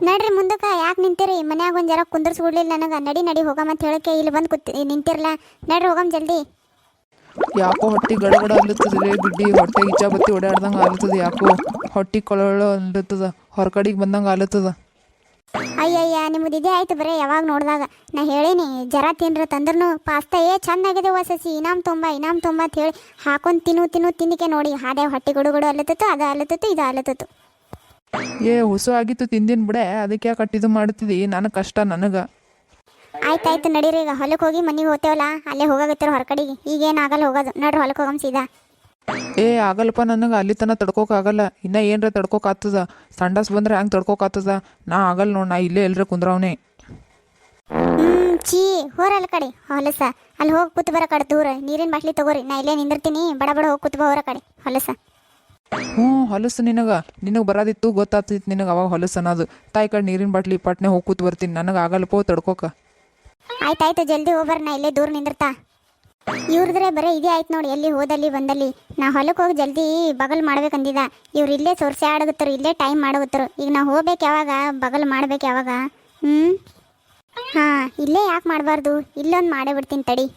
ನಡ್ರಿ ಮುಂದಕ್ಕೆ ಯಾಕೆ ನಿಂತಿರಿ? ಮನ್ಯಾಗ ಒಂದು ಜರ ಕುಂದರ್ಸ್ಬಿಡ್ಲಿಲ್ಲ ನನಗೆ. ನಡಿ ನಡಿ ಹೋಗಮ್ಮ ಅಂತ ಹೇಳಕ್ಕೆ ಇಲ್ಲಿ ಬಂದು ನಿಂತಿರಲ್ಲ. ನಡ್ರಿ ಹೋಗಮ್ಮ ಜಲ್ದಿ. ಯಾಕೋ ಹೊಟ್ಟಿ ಗಡಗಡ ಅನ್ಲತ್ತದ್ರಿ ಬಿಡ್ಡಿ. ಹೊಟ್ಟೆ ಇಚ್ಚಾಬತ್ತಿ ಓಡಾಡ್ದಂಗೆ ಆಲತ್ತದ. ಯಾಕೋ ಹೊಟ್ಟಿ ಕೊಳೊಳ ಅನ್ಲತ್ತದ. ಹೊರಕಡಿಗೆ ಬಂದಂಗೆ ಆಲತ್ತದ. ಅಯ್ಯಯ್ಯ, ನಿಮ್ಮದು ಇದೇ ಆಯ್ತು ಬರೀ ಯಾವಾಗ ನೋಡಿದಾಗ. ನಾ ಹೇಳೀನಿ ಜರ ತಿನ್ರಿ ತಂದ್ರೂ ಪಾಸ್ತಾ ಚೆನ್ನಾಗಿದೆ ಸಸಿ, ಇನಾಮ್ ತುಂಬ ಅಂತ ಹೇಳಿ ಹಾಕೊಂಡು ತಿನ್ನಿಕೆ ನೋಡಿ ಹಾದೆ ಹೊಟ್ಟೆ ಗುಡುಗುಡು ಅಲ್ಲತ್ತಿತ್ತು, ಅದು ಅಲ್ಲತ್ತಿತ್ತು, ಇದು ಅಲ್ಲತ್ತಿತ್ತು. ಹುಸು ಆಗಿತ್ತು ತಿಂದಿನ ಬಿಡೆ. ಅದಕ್ಕೆ ಯಾಕೆ ಕಟ್ಟಿದು ಮಾಡ್ತಿದ್ದಿ? ನನಗೆ ಕಷ್ಟ ನನಗೆ. ಆಯ್ತಾಯ್ತು ನಡೀರಿ, ಈಗ ಹೊಲಕ್ಕೆ ಹೋಗಿ ಮನೆಗೆ ಹೋಗ್ತೇವಲ್ಲ, ಅಲ್ಲೇ ಹೋಗಾಗತ್ತಿರ ಹೊರಕಡೆಗೆ. ಈಗೇನು ಆಗಲ್ಲ ಹೋಗೋದು. ನಡ್ರಿ ಹೊಲಕ್ಕೆ ಹೋಗಮ್ ಸೀದಾ. ಆಗಲ್ಲಪ್ಪ, ನನಗೆ ಅಲ್ಲಿ ತನಕ ತಡ್ಕೋಕಾಗಲ್ಲ. ಇನ್ನ ಏನರ ತಡ್ಕೋಕಾಗ್ತದ? ಸಂಡಾಸ್ ಬಂದ್ರೆ ಹ್ಯಾಂಗೆ ತಡ್ಕೋಕಾಗ್ತದ? ನಾ ಆಗಲ್ಲ ನೋಡಿ. ನಾ ಇಲ್ಲೇ ಎಲ್ಲರ ಕುಂದ್ರವನೇ. ಚೀ ಹೋರಲ್ಲ ಕಡೆ ಹೊಲಸ. ಅಲ್ಲಿ ಹೋಗಿ ಕೂತ್ ಬರೋ ಕಡೆ ದೂರ ನೀರಿನ ಬಾಟ್ಲಿ ತಗೋರಿ. ನಾ ಇಲ್ಲೇ ನಿಂದಿರ್ತೀನಿ. ಬಡ ಬಡ ಹೋಗಿ ಕೂತ್ ಬಾ ಹೊರ ಕಡೆ ಹೊಲಸ. ಹೊಲಸು ನಿನಗೆ ಬರೋದಿತ್ತು, ಗೊತ್ತಾಗ್ತಿತ್ತು ನಿನಗೆ ಅವಾಗ ಹೊಲಸು ಅನ್ನೋದು. ತಾಯಿ ಕಡೆ ನೀರಿನ ಬಾಟ್ಲಿ ಪಟ್ನೆ ಹೋಗಿ ಕೂತ್ ಬರ್ತೀನಿ. ನನಗೆ ಆಗಲ್ಲಪ್ಪೋ ತಡ್ಕೋಕ. ಆಯ್ತಾಯ್ತು ಜಲ್ದಿ ಹೋಗ್ಬರ್ರಿ. ನಾ ಇಲ್ಲೇ ದೂರ ನಿಂದಿರ್ತಾ. ಇವ್ರದ್ರೆ ಬರೀ ಇದೇ ಆಯ್ತು ನೋಡಿ, ಎಲ್ಲಿ ಹೋದಲ್ಲಿ ಬಂದಲ್ಲಿ. ನಾ ಹೊಲಕ್ಕೆ ಹೋಗಿ ಜಲ್ದಿ ಬಗಲ್ ಮಾಡ್ಬೇಕಂದಿದ. ಇವ್ರು ಇಲ್ಲೇ ಸೊರ್ಸೆ ಆಡಗತ್ತರು, ಇಲ್ಲೇ ಟೈಮ್ ಮಾಡಗತ್ತರು. ಈಗ ನಾ ಹೋಗ್ಬೇಕು ಯಾವಾಗ, ಬಗಲ್ ಮಾಡ್ಬೇಕು ಯಾವಾಗ? ಹಾಂ, ಇಲ್ಲೇ ಯಾಕೆ ಮಾಡಬಾರ್ದು, ಇಲ್ಲೊಂದು ಮಾಡೇ ಬಿಡ್ತೀನಿ ತಡಿ.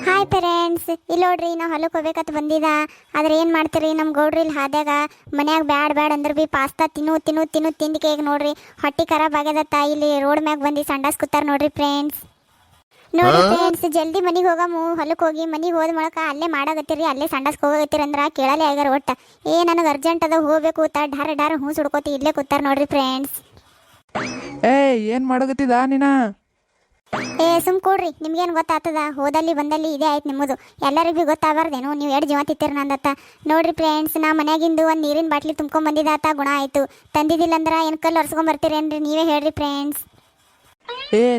ಹಾಯ್ ಪೇರೆಂಟ್ಸ್, ಇಲ್ಲಿ ನೋಡ್ರಿ ನಾ ಹೊಲಕ್ಕೆ ಹೋಗ್ಬೇಕಂತ ಬಂದಿದ. ಆದ್ರೆ ಏನು ಮಾಡ್ತೀರಿ, ನಮ್ಮ ಗೌಡ್ರಿ ಇಲ್ಲಿ ಹಾದ್ಯಾಗ ಮನ್ಯಾಗ ಬ್ಯಾಡ್ ಅಂದ್ರೆ ಭೀ ಪಾಸ್ತಾ ತಿಂದಿಕೆ ಈಗ ನೋಡ್ರಿ ಹೊಟ್ಟೆ ಖರಾಬ್ ಆಗ್ಯದತ್ತ. ಇಲ್ಲಿ ರೋಡ್ ಮ್ಯಾಗ ಬಂದು ಸಂಡಾಸ್ ಕೂತಾರ ನೋಡ್ರಿ ಫ್ರೆಂಡ್ಸ್. ನೋಡಿ ಫ್ರೆಂಡ್ಸ್, ಜಲ್ದಿ ಮನೆಗೆ ಹೋಗಮು. ಹೊಲಕ್ಕೆ ಹೋಗಿ ಮನೆಗೆ ಹೋದ ಮೂಲಕ ಅಲ್ಲೇ ಮಾಡಾಕತ್ತೀರಿ, ಅಲ್ಲೇ ಸಂಡಾಸ್ಗೆ ಹೋಗತ್ತೀರಿ ಅಂದ್ರೆ ಕೇಳಲೇ ಆಗ್ಯಾರ ಒಟ್ಟ. ನನಗೆ ಅರ್ಜೆಂಟ್ ಅದ ಹೋಗ್ಬೇಕು ಡಾರ ಹೂ ಸುಡ್ಕೋತಿ ಇಲ್ಲೇ ಕೂತಾರ ನೋಡ್ರಿ ಫ್ರೆಂಡ್ಸ್. ಏನು ಮಾಡಕತ್ತಿದ ನೀನ? ಸುಮ್ ಕೊಡ್ರಿ, ನಿಮ್ಗೇನು ಗೊತ್ತಾಗ್ತದ? ಹೋದಲ್ಲಿ ಬಂದಲ್ಲಿ ಇದೇ ಆಯ್ತು ನಿಮ್ಮದು. ಎಲ್ಲರಿಗೂ ಗೊತ್ತಾಗಬಾರ್ದೇನು ನೀವು ಎರಡು ಜೀವ ತಿತ್ತೀರ ನಂದತ್ತ. ನೋಡ್ರಿ ಫ್ರೆಂಡ್ಸ್, ನಾ ಮನ್ಯಾಗಿಂದು ಒಂದು ನೀರಿನ ಬಾಟ್ಲಿ ತುಂಬ್ಕೊಂಬಂದಿದ್ದಾತ, ಗುಣ ಆಯಿತು. ತಂದಿದ್ದಿಲ್ಲ ಅಂದ್ರೆ ಏನು ಕಲ್ಲು ಒರ್ಸ್ಕೊಂಬರ್ತೀರೇನ್ರಿ? ನೀವೇ ಹೇಳ್ರಿ ಫ್ರೆಂಡ್ಸ್.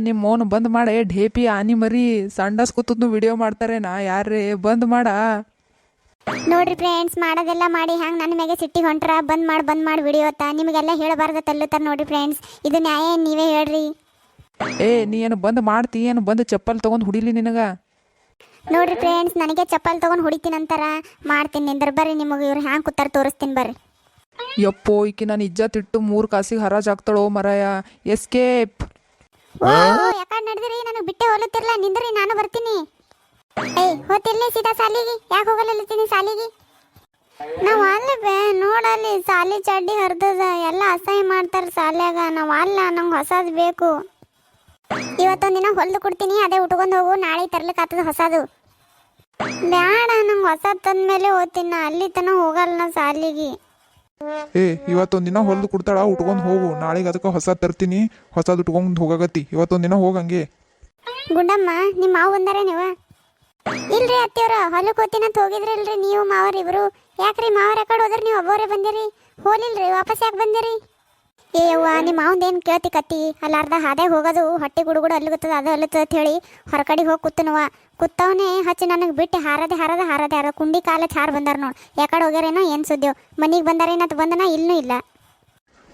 ನಿಮ್ಮ ಮೌನ ಬಂದ್ ಮಾಡೆ. ಢೇಪಿ ಆನಿ ಮರಿ ಸಂಡಾಸ್ ಕೂತದ್ನು ವಿಡಿಯೋ ಮಾಡ್ತಾರೇನಾ? ಯಾರೇ ಬಂದ್ ಮಾಡ. ನೋಡ್ರಿ ಫ್ರೆಂಡ್ಸ್, ಮಾಡೋದೆಲ್ಲ ಮಾಡಿ ಹ್ಯಾಂಗೆ ನನ್ನ ಮ್ಯಾಗೆ ಸಿಟ್ಟಿ ಹೊಂಟ್ರ ಬಂದ್ ಮಾಡಿ ವಿಡಿಯೋ ಅತ್ತ. ನಿಮಗೆಲ್ಲ ಹೇಳಬಾರ್ದ ತಲ್ಲುತ್ತಾರ ನೋಡ್ರಿ ಫ್ರೆಂಡ್ಸ್. ಇದು ನ್ಯಾಯ ನೀವೇ ಹೇಳ್ರಿ. ನೀ ಏನು ಬಂದ್ ಮಾಡ್ತಿ? ಏನು ಬಂದು ಚಪ್ಪಲ್ ತೊಗೊಂಡು ಹುಡಿಲಿ ನಿನಗ? ನೋಡ್ರಿ ಫ್ರೆಂಡ್ಸ್, ನನಗೆ ಚಪ್ಪಲ್ ತೊಗೊಂಡು ಹೊಡಿತೀನಿ ಅಂತಾರ. ಮಾಡ್ತೀನಿ ನಿಂದ್ರ ಬರ್ರಿ, ನಿಮಗೆ ಇವ್ರು ಹ್ಯಾಂಗೆ ಕೂತಾರ ತೋರಿಸ್ತೀನಿ ಬರ್ರಿ. ಯಪ್ಪೋ, ಈಕಿ ನಾನು ಇಜ್ಜತ್ತಿಟ್ಟು 3 ಕಾಸಿಗೆ ಹರಾಜ್ ಆಗ್ತಾಳೋ ಮರಾಯ. ಎಸ್ಕೇಪ್. ಯಾಕಂಡ್ ನಡೆದಿರಿ? ನನಗೆ ಬಿಟ್ಟೆ ಹೋಲುತ್ತಿರಲ್ಲ, ನಿಂದ್ರಿ ನಾನು ಬರ್ತೀನಿ. ಹೋತಿರ್ಲಿ ಸೀದಾ ಸಾಲಿಗೆ. ಯಾಕೆ ಹೋಗಲಿರ್ತೀನಿ ಸಾಲಿಗೆ? ನಾವು ಅಲ್ಲಿ ನೋಡಲ್ಲಿ ಸಾಲಿ ಚಡ್ಡಿ ಹರಿದದ, ಎಲ್ಲ ಅಸಹ್ಯ ಮಾಡ್ತಾರೆ ಸಾಲ್ಯಾಗ. ನಾವು ಅಲ್ಲ, ನಂಗೆ ಹೊಸದು ಬೇಕು. ಇವತ್ತೊಂದಿನ ಹೊಲ್ದು ಕೊಡ್ತೀನಿ, ಅದೇ ಉಟ್ಕೊಂಡು ಹೋಗು. ನಾಳೆ ತರ್ಲಿಕ್ಕೆ ಆಗ್ತದ ಹೊಸದು. ಬ್ಯಾಡ, ನಂಗೆ ಹೊಸದು ತಂದ್ಮೇಲೆ ಓದ್ತೀನಿ. ಅಲ್ಲಿ ತನಕ ಹೋಗಲ್ಲ ನಾ ಸಾಲಿಗೆ. ಇವತ್ತೊಂದಿನ ಹೊಲ್ದು ಕೊಡ್ತಾಳ, ಉಟ್ಕೊಂಡು ಹೋಗು. ನಾಳೆಗೆ ಅದಕ್ಕೆ ಹೊಸ ತರ್ತೀನಿ, ಹೊಸದು ಉಟ್ಕೊಂಡು ಹೋಗಾಗತ್ತಿ. ಇವತ್ತೊಂದಿನ ಹೋಗಂಗೆ. ಗುಂಡಮ್ಮ, ನಿಮ್ಮ ಮಾವು ಬಂದಾರೆ ನೀವು? ಇಲ್ರಿ ಅತ್ತಿಯವ್ರ, ಹೊಲಕ್ಕೆ ಹೋಗ್ತೀನಿ ಅಂತ ಹೋಗಿದ್ರಿ ಇಲ್ರಿ ನೀವು ಮಾವರ್ ಇಬ್ರು. ಯಾಕ್ರಿ ಮಾವರ ಕಡೆ ಹೋದ್ರಿ, ನೀವು ಒಬ್ಬರೇ ಬಂದಿರಿ? ಹೋಲಿಲ್ರಿ, ವಾಪಸ್ ಯಾಕೆ ಬಂದಿರಿ? ಯವ್ವ, ನಿಮ್ಮ ಮಾವಂದೇನು ಕೇಳ್ತಿ ಕತ್ತಿ? ಅಲ್ಲಿ ಅರ್ಧ ಹಾದೆ ಹೋಗೋದು, ಹೊಟ್ಟೆ ಗುಡುಗುಡು ಅಲ್ಲುತ್ತದ, ಅದು ಅಲ್ಲುತ್ತದ ಅಂತ ಹೇಳಿ ಹೊರಕಡೆಗೆ ಹೋಗಿ ಕೂತನವ. ಕೂತವನೇ ಹಚ್ಚಿ ನನಗೆ ಬಿಟ್ಟು ಹಾರದೆ ಕುಂಡಿ ಕಾಲ ಚಾರ್ ಬಂದಾರ ನೋಡಿ. ಯಾಕಡೆ ಹೋಗ್ಯಾರೇನೋ ಏನು ಸುದ್ದಿಯೋ. ಮನೆಗೆ ಬಂದಾರೇನತ್ ಬಂದನ? ಇಲ್ಲೂ ಇಲ್ಲ.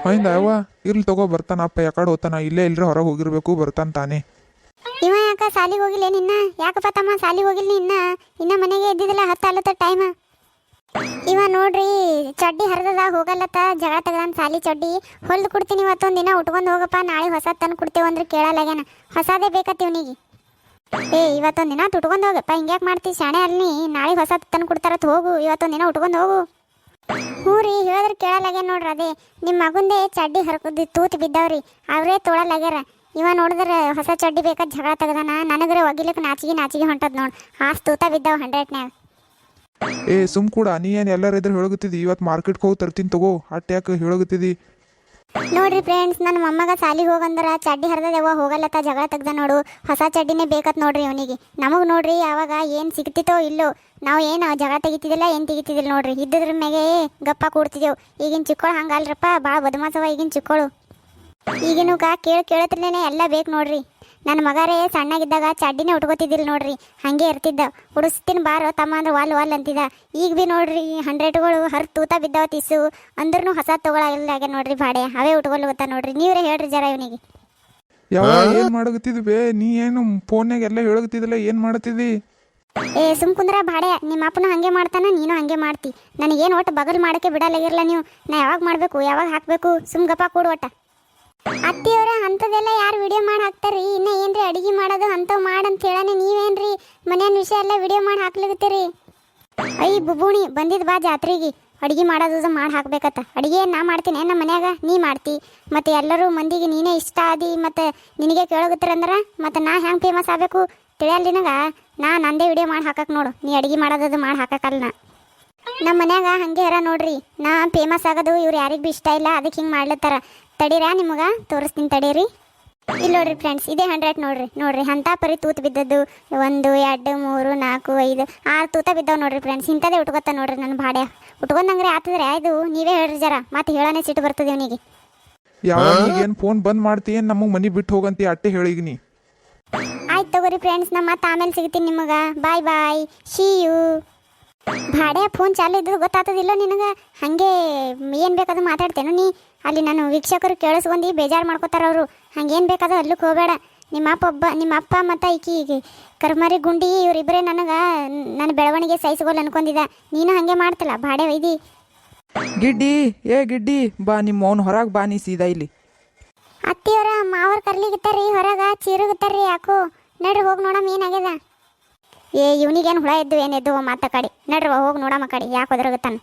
ಹೌದಾ ಅವ್ವ, ಇರ್ಲಿ ತಗೋ, ಬರ್ತಾನಪ್ಪ. ಯಾಕಡೆ ಹೋಗ್ತಾನ? ಇಲ್ಲೇ ಇಲ್ರಿ ಹೊರಗೆ ಹೋಗಿರ್ಬೇಕು, ಬರ್ತಾನ ತಾನೇ. ಇವ ಯಾಕ ಸಾಲಿಗೆ ಹೋಗಿಲ್ಲ ನಿನ್ನ? ಯಾಕಪ್ಪ ತಮ್ಮ ಸಾಲಿಗೆ ಹೋಗಿಲ್ಲ ಇನ್ನ ಮನೆಗೆ ಇದ್ದಿದ್ದಿಲ್ಲ, 10 ಅಲ್ಲತ್ತ ಟೈಮ್. ಇವ ನೋಡ್ರಿ ಚಡ್ಡಿ ಹರಿದದ, ಹೋಗಲ್ಲತ್ತ. ಜಗಳ ತೆಗ್ದಾನ ಸಾಲಿ ಚಡ್ಡಿ. ಹೊಲ್ದು ಕೊಡ್ತೀನಿ ಇವತ್ತೊಂದಿನ, ಉಟ್ಕೊಂಡು ಹೋಗಪ್ಪ. ನಾಳೆ ಹೊಸದು ತಂದು ಕೊಡ್ತೇವೆ ಅಂದ್ರೆ ಕೇಳಲ್ಲಾಗ್ಯಾನ. ಹೊಸದೇ ಬೇಕತ್ತ ಇವನಿಗೆ. ಇವತ್ತೊಂದಿನ ಉಟ್ಕೊಂಡು ಹೋಗಪ್ಪ. ಹಿಂಗ್ಯಾಕೆ ಮಾಡ್ತೀವಿ ಶಾಣೆ? ಅಲ್ಲಿ ನಾಳೆ ಹೊಸದು ತಂದು ಕೊಡ್ತಾರತ್. ಹೋಗು, ಇವತ್ತೊಂದಿನ ಉಟ್ಕೊಂಡು ಹೋಗು. ಹ್ಞೂ ರೀ, ಹೇಳಿದ್ರೆ ಕೇಳಲ್ಲಾಗ್ಯಾನ ನೋಡ್ರಿ. ಅದೇ ನಿಮ್ಮ ಮಗುಂದೇ ಚಡ್ಡಿ ಹರ್ಕದ್ದು ತೂತು ಬಿದ್ದವ್ರಿ, ಅವರೇ ತೋಳಲ್ಲಾಗ್ಯಾರ. ಇವ ನೋಡಿದ್ರೆ ಹೊಸ ಚಡ್ಡಿ ಬೇಕಾದ ಜಗಳ ತೆಗ್ದಾನ. ನನಗ್ರೆ ಒಗಿಲಿಕ್ಕೆ ನಾಚಿಗೆ ಹೊಂಟದ್ ನೋಡಿ. ಆಸ್ ತೂತ ಬಿದ್ದಾವ 100ನ್ಯಾಗ. ಸುಮ್ ಕೂಡ, ನೀ ಏನು ಎಲ್ಲರ ಇದ್ರೆ ಹೇಳಗತ್ತಿದ್ದಿ. ಇವತ್ತು ಮಾರ್ಕೆಟ್ಗೆ ಹೋಗಿ ತರ್ತೀನಿ ತಗೋ. ಅಟ್ಟು ಯಾಕೆ ಹೇಳಗತ್ತಿದ್ದಿ? ನೋಡ್ರಿ ಫ್ರೆಂಡ್ಸ್, ನನ್ನ ಮೊಮ್ಮಗ ಸಾಲಿಗೆ ಹೋಗಂದ್ರೆ ಚಡ್ಡಿ ಹರಿದದೆವ್ವ, ಹೋಗಲ್ಲತ್ತ. ಜಗಳ ತೆಗ್ದ ನೋಡು. ಹೊಸ ಚಡ್ಡಿನೇ ಬೇಕತ್ ನೋಡ್ರಿ ಅವನಿಗೆ. ನಮಗೆ ನೋಡ್ರಿ ಯಾವಾಗ ಏನು ಸಿಗ್ತಿತ್ತೋ ಇಲ್ಲೋ, ನಾವು ಏನು ಜಗಳ ತೆಗಿತಿದ್ದಿಲ್ಲ, ಏನು ತೆಗಿತಿದ್ದಿಲ್ಲ ನೋಡ್ರಿ. ಇದ್ದದ್ರ ಮ್ಯಾಗೆ ಗಪ್ಪ ಕೂಡ್ತಿದ್ದೆವು. ಈಗಿನ ಚಿಕ್ಕಳು ಹಂಗಲ್ರಪ್ಪ, ಭಾಳ ಬದಮಾಸವ ಈಗಿನ ಚಿಕ್ಕಳು. ಈಗಿನ ಕೇಳತ್ರಲೇನೆ ಎಲ್ಲ ಬೇಕು ನೋಡ್ರಿ. ನನ್ನ ಮಗಾರೇ ಸಣ್ಣಗಿದ್ದಾಗ ಚಡ್ಡಿನೇ ಉಟ್ಕೋತಿದ್ದಿಲ್ಲ ನೋಡ್ರಿ, ಹಾಗೆ ಇರ್ತಿದ್ದ. ಉಡಿಸ್ತೀನಿ ಬಾರೋ ತಮ್ಮ ಅಂದ್ರೆ ವಾಲ್ ಅಂತಿದ್ದ. ಈಗ ಭೀ ನೋಡ್ರಿ 100ಗಳು ಹರ್ ತೂತ ಬಿದ್ದಾವ ತಿಸ್ಸು. ಅಂದ್ರೂ ಹೊಸ ತೊಗೊಳಾಗ್ಯಾಗ ನೋಡ್ರಿ. ಬಾಡೆ ಅವೇ ಉಟ್ಕೊಳ್ಳು ಗೊತ್ತಾ ನೋಡ್ರಿ. ನೀವೇ ಹೇಳ್ರಿ ಜರ ಇವನಿಗೆ. ಏನು ಮಾಡಕತ್ತಿದ್ವಿ? ನೀ ಏನು ಫೋನ್ಯಾಗ ಎಲ್ಲ ಹೇಳಕತ್ತಿದ್ದಿಲ್ಲ, ಏನು ಮಾಡತ್ತಿದ್ದಿ? ಸುಮ್ ಕುಂದ್ರ ಬಾಡೆ. ನಿಮ್ಮ ಅಪ್ಪನ ಹಂಗೆ ಮಾಡ್ತಾನ, ನೀನು ಹಂಗೆ ಮಾಡ್ತಿ. ನನಗೇನು ಒಟ್ಟು ಬಗಲ್ ಮಾಡೋಕ್ಕೆ ಬಿಡಲಾಗಿರಲ್ಲ ನೀವು. ನಾ ಯಾವಾಗ ಮಾಡಬೇಕು, ಯಾವಾಗ ಹಾಕಬೇಕು? ಸುಮ್ ಗಪ್ಪ ಕೂಡು ಒಟ್ಟ. ಅತ್ತಿಯವರ ಅಂಥದ್ದೆಲ್ಲ ಯಾರು ವಿಡಿಯೋ ಮಾಡಿ ಹಾಕ್ತಾರ್ರಿ? ಇನ್ನ ಏನ್ರಿ ಅಡಿಗೆ ಮಾಡೋದು ಅಂಥವು ಮಾಡಂತ ಹೇಳಾನೆ ನೀವೇನ್ರಿ ಮನೆಯ ವಿಷಯ ಎಲ್ಲ ವಿಡಿಯೋ ಮಾಡಿ ಹಾಕ್ಲಿಕತ್ತೀರಿ? ಐ ಬುಬುಣಿ ಬಂದಿದ್ ಬಾ ಜಾತ್ರೆಗೆ ಅಡಿಗೆ ಮಾಡೋದು ಮಾಡಿ ಹಾಕ್ಬೇಕತ್ತ. ಅಡಿಗೆ ನಾ ಮಾಡ್ತೀನಿ ನಮ್ಮ ಮನ್ಯಾಗ ನೀ ಮಾಡ್ತಿ, ಮತ್ತೆ ಎಲ್ಲರೂ ಮಂದಿಗೆ ನೀನೇ ಇಷ್ಟ ಆದಿ ಮತ್ತೆ ನಿನಗೆ ಕೇಳೋಗತ್ತಾರಂದ್ರೆ ಮತ್ತೆ ನಾ ಹೆಂಗೆ ಫೇಮಸ್ ಆಗಬೇಕು ತಿಳಿಯಲ್ಲ ನಿನಗ? ನಾ ನಂದೇ ವಿಡಿಯೋ ಮಾಡಿ ಹಾಕಕ್ಕೆ ನೋಡು, ನೀ ಅಡಿಗೆ ಮಾಡೋದು ಮಾಡಿ ಹಾಕಕ್ಕಲ್ಲ. ನಮ್ಮ ಮನ್ಯಾಗ ಹಂಗೆ ಇರ ನೋಡ್ರಿ, ನಾ ಫೇಮಸ್ ಆಗೋದು ಇವ್ರು ಯಾರಿಗೂ ಭೀ ಇಷ್ಟ ಇಲ್ಲ, ಅದಕ್ಕೆ ಹಿಂಗೆ ಮಾಡ್ಲತ್ತಾರ. ತಡೀರಾ ನಿಮಗೆ ತೋರಿಸ್ತೀನಿ ತಡೀರಿ. ಇಲ್ಲಿ ನೋಡ್ರಿ ಫ್ರೆಂಡ್ಸ್, ಇದೇ 100 ನೋಡ್ರಿ ಅಂಥ ಪರಿ ತೂತು ಬಿದ್ದದ್ದು 1 2 3 4 5 6 ತೂತ ಬಿದ್ದಾವ ನೋಡ್ರಿ ಫ್ರೆಂಡ್ಸ್. ಇಂಥದೇ ಉಟ್ಕೊತ ನೋಡ್ರಿ ನನ್ನ ಬಾಡ್ಯ ಉಟ್ಕೊಂಡಂಗ್ರೆ ಆತದ್ರೆ ಆಯ್ತು. ನೀವೇ ಹೇಳ್ರಿ ಜರ, ಮತ್ತೆ ಹೇಳೋಣ ಸಿಟ್ಟು ಬರ್ತದೆ ಇವನಿಗೆ. ಯಾವ ಏನು ಫೋನ್ ಬಂದ್ ಮಾಡ್ತೀಯನ್ ನಮಗೆ ಮನೆ ಬಿಟ್ಟು ಹೋಗಂತಿ ಅಟ್ಟೆ ಹೇಳಿಗ್ ನೀ. ಆಯ್ತು ತಗೋರಿ ಫ್ರೆಂಡ್ಸ್, ನಾ ಮತ್ತೆ ಆಮೇಲೆ ಸಿಗ್ತೀನಿ ನಿಮಗೆ. ಬಾಯ್ ಬಾಯ್, ಶೀ ಯು. ಭಾಡ್ಯ ಫೋನ್ ಚಾಲು ಇದ್ದು ಗೊತ್ತಾಗ್ತದಿಲ್ಲ ನಿನಗೆ? ಹಾಗೆ ಏನು ಬೇಕಾದ್ರೂ ಮಾತಾಡ್ತೇನು ನೀ? ಅಲ್ಲಿ ನಾನು ವೀಕ್ಷಕರು ಕೇಳಿಸ್ಕೊಂಡು ಬೇಜಾರು ಮಾಡ್ಕೋತಾರ ಅವರು. ಹಂಗೇನು ಬೇಕಾದ ಅಲ್ಲಕ್ಕೆ ಹೋಗಬೇಡ. ನಿಮ್ಮ ಅಪ್ಪ ಮತ್ತು ಈಕಿ ಕರ್ಮರಿ ಗುಂಡಿ ಇವರಿಬ್ಬರೇ ನನ್ನ ಬೆಳವಣಿಗೆ ಸಹಿಸ್ಕೊಲ್ಲ ಅನ್ಕೊಂಡಿದ್ದ. ನೀನು ಹಾಗೆ ಮಾಡ್ತಲ್ಲ ಭಾಡ್ಯ ವೈದಿ. ಗಿಡ್ಡಿ, ಏ ಗಿಡ್ಡಿ ಬಾ, ನಿಮ್ಮ ಅವ್ನು ಹೊರಗೆ ಬಾ ನೀ ಸೀದಾ ಇಲ್ಲಿ. ಅತ್ತಿಯವರ ಮಾವರು ಕರ್ಲಿಗಿತ್ತಾರ್ರಿ ಹೊರಗೆ, ಚೀರುಗಿತ್ತಾರ್ರಿ ಯಾಕೋ. ನಡ್ರಿ ಹೋಗಿ ನೋಡಮ್ಮ ಏನಾಗ್ಯದ. ಇವನಿಗೇನು ಹುಳ ಎದ್ದು ಏನೆದ್ದು ಮಾತ ಕಡೆ. ನಡ್ರಿ ಹೋಗಿ ನೋಡಮ್ಮ ಕಡೆ ಯಾಕೆ ಒದರಗುತ್ತಾನ.